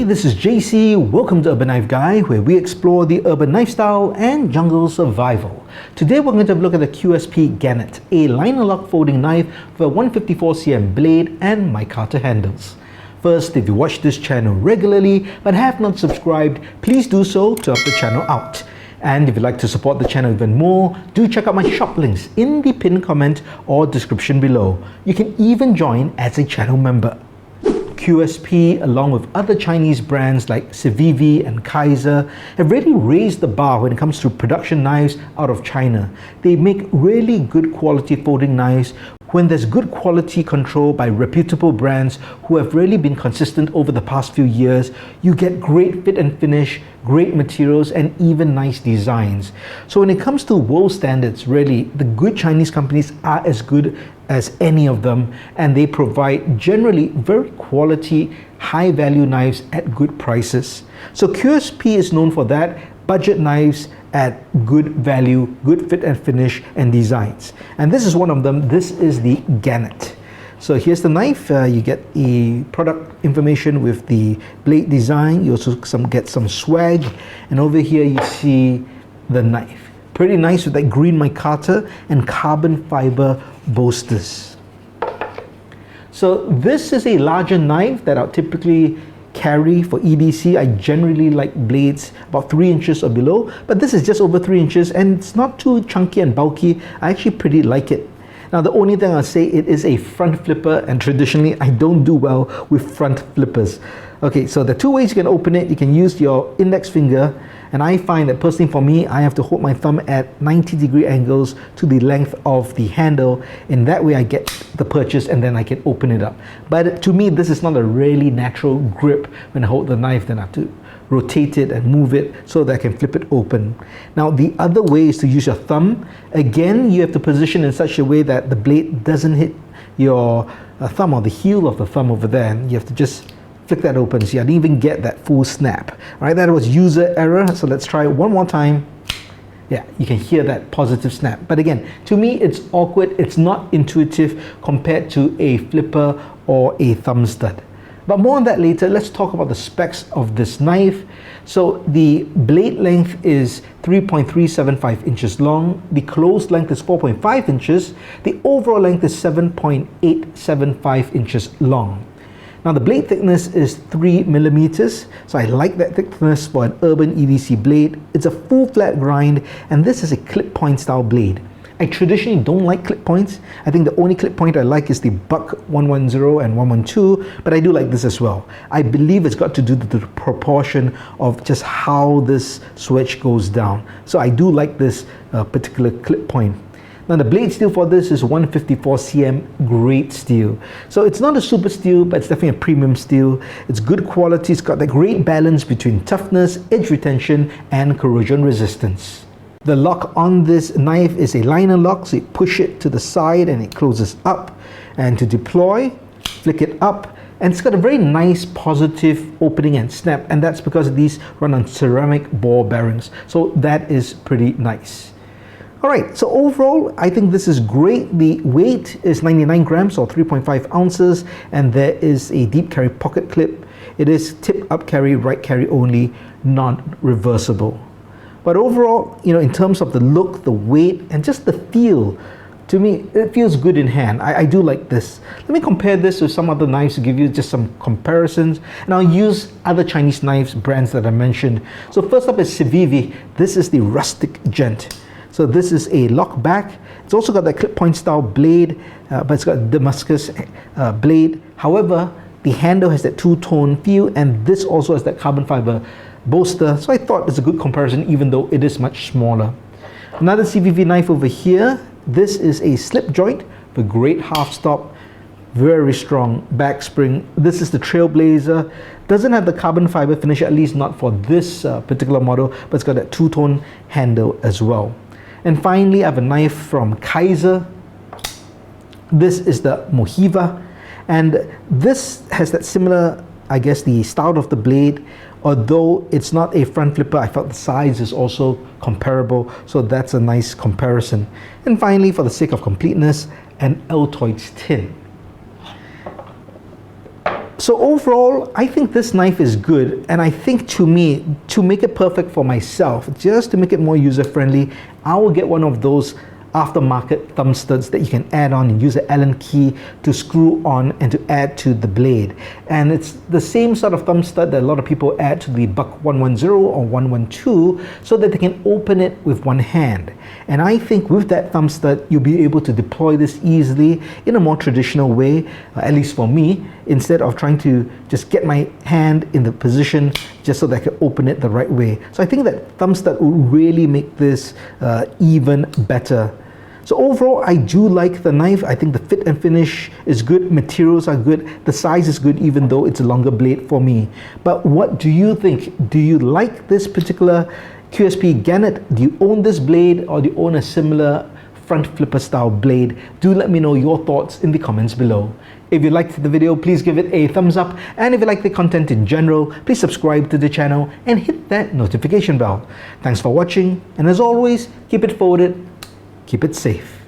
Hey, this is JC. Welcome to Urban Knife Guy, where we explore the urban knife style and jungle survival. Today we're going to have a look at the QSP Gannet, a liner lock folding knife with a 154cm blade and micarta handles. First, if you watch this channel regularly but have not subscribed, please do so to help the channel out. And if you'd like to support the channel even more, do check out my shop links in the pinned comment or description below. You can even join as a channel member. QSP, along with other Chinese brands like Civivi and Kaiser, have really raised the bar when it comes to production knives out of China. They make really good quality folding knives when there's good quality control by reputable brands who have really been consistent over the past few years. You get great fit and finish, great materials, and even nice designs. So when it comes to world standards, really, the good Chinese companies are as good as any of them, and they provide generally very quality, high value knives at good prices. So QSP is known for that, budget knives at good value, good fit and finish and designs. And this is one of them. This is the Ganet. So here's the knife. You get the product information with the blade design. You also get some swag. And over here you see the knife. Pretty nice with that green micarta and carbon fiber bolsters. So this is a larger knife that I'll typically carry for EDC. I generally like blades about 3 inches or below, but this is just over 3 inches and it's not too chunky and bulky. I actually pretty like it. Now the only thing I'll say, it is a front flipper, and traditionally I don't do well with front flippers. Okay, so there are two ways you can open it. You can use your index finger, and I find that personally for me, I have to hold my thumb at 90-degree angles to the length of the handle. In that way I get the purchase and then I can open it up. But to me, this is not a really natural grip. When I hold the knife, then I have to rotate it and move it so that I can flip it open. Now the other way is to use your thumb. Again, you have to position in such a way that the blade doesn't hit your thumb or the heel of the thumb over there, and you have to just flick that open so you didn't even get that full snap. All right, that was user error, so let's try it one more time. Yeah, you can hear that positive snap. But again, to me, it's awkward. It's not intuitive compared to a flipper or a thumb stud. But more on that later. Let's talk about the specs of this knife. So the blade length is 3.375 inches long. The closed length is 4.5 inches. The overall length is 7.875 inches long. Now the blade thickness is 3 millimeters, so I like that thickness for an urban EDC blade. It's a full flat grind, and this is a clip point style blade. I traditionally don't like clip points. I think the only clip point I like is the Buck 110 and 112, but I do like this as well. I believe it's got to do with the proportion of just how this switch goes down. So I do like this particular clip point. Now the blade steel for this is 154cm grade steel. So it's not a super steel, but it's definitely a premium steel. It's good quality. It's got that great balance between toughness, edge retention, and corrosion resistance. The lock on this knife is a liner lock, so you push it to the side and it closes up. And to deploy, flick it up, and it's got a very nice positive opening and snap, and that's because these run on ceramic ball bearings. So that is pretty nice. Alright, so overall, I think this is great. The weight is 99 grams or 3.5 ounces, and there is a deep carry pocket clip. It is tip up carry, right carry only, non-reversible. But overall, in terms of the look, the weight, and just the feel, to me, it feels good in hand. I do like this. Let me compare this with some other knives to give you just some comparisons. And I'll use other Chinese knives brands that I mentioned. So first up is Civivi. This is the rustic gent. So this is a lock back. It's also got that clip point style blade, but it's got a Damascus blade. However, the handle has that two-tone feel, and this also has that carbon fiber bolster. So I thought it's a good comparison, even though it is much smaller. Another CVV knife over here. This is a slip joint with great half stop, very strong back spring. This is the Trailblazer. Doesn't have the carbon fiber finish, at least not for this particular model, but it's got that two-tone handle as well. And finally, I have a knife from Kaiser. This is the Mohiva, and this has that similar, I guess, the style of the blade. Although it's not a front flipper, I felt the size is also comparable, so that's a nice comparison. And finally, for the sake of completeness, an Altoids tin. So overall, I think this knife is good, and I think to me, to make it perfect for myself, just to make it more user-friendly, I will get one of those aftermarket thumb studs that you can add on and use an Allen key to screw on and to add to the blade. And it's the same sort of thumb stud that a lot of people add to the Buck 110 or 112 so that they can open it with one hand. And I think with that thumb stud, you'll be able to deploy this easily in a more traditional way, at least for me, instead of trying to just get my hand in the position just so that I can open it the right way. So I think that thumb stud will really make this even better. So overall, I do like the knife. I think the fit and finish is good, materials are good, the size is good even though it's a longer blade for me. But what do you think? Do you like this particular QSP Gannet? Do you own this blade, or do you own a similar front flipper style blade? Do let me know your thoughts in the comments below. If you liked the video, please give it a thumbs up, and if you like the content in general, please subscribe to the channel and hit that notification bell. Thanks for watching, and as always, keep it forwarded, keep it safe.